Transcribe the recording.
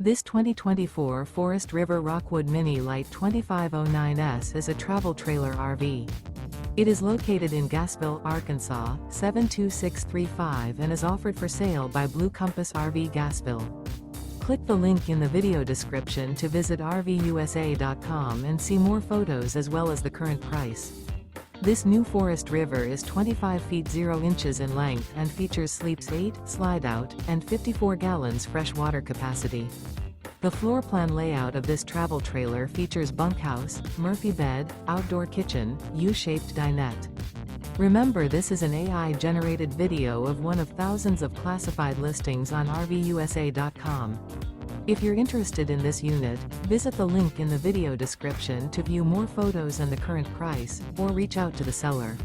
This 2024 Forest River Rockwood Mini Lite 2509S is a travel trailer RV. It is located in Gassville, Arkansas, 72635 and is offered for sale by Blue Compass RV Gassville. Click the link in the video description to visit RVUSA.com and see more photos as well as the current price. This new Forest River is 25 feet 0 inches in length and features sleeps 8, slide-out, and 54 gallons fresh water capacity. The floor plan layout of this travel trailer features bunkhouse, Murphy bed, outdoor kitchen, U-shaped dinette. Remember, this is an AI-generated video of one of thousands of classified listings on RVUSA.com. If you're interested in this unit, visit the link in the video description to view more photos and the current price, or reach out to the seller.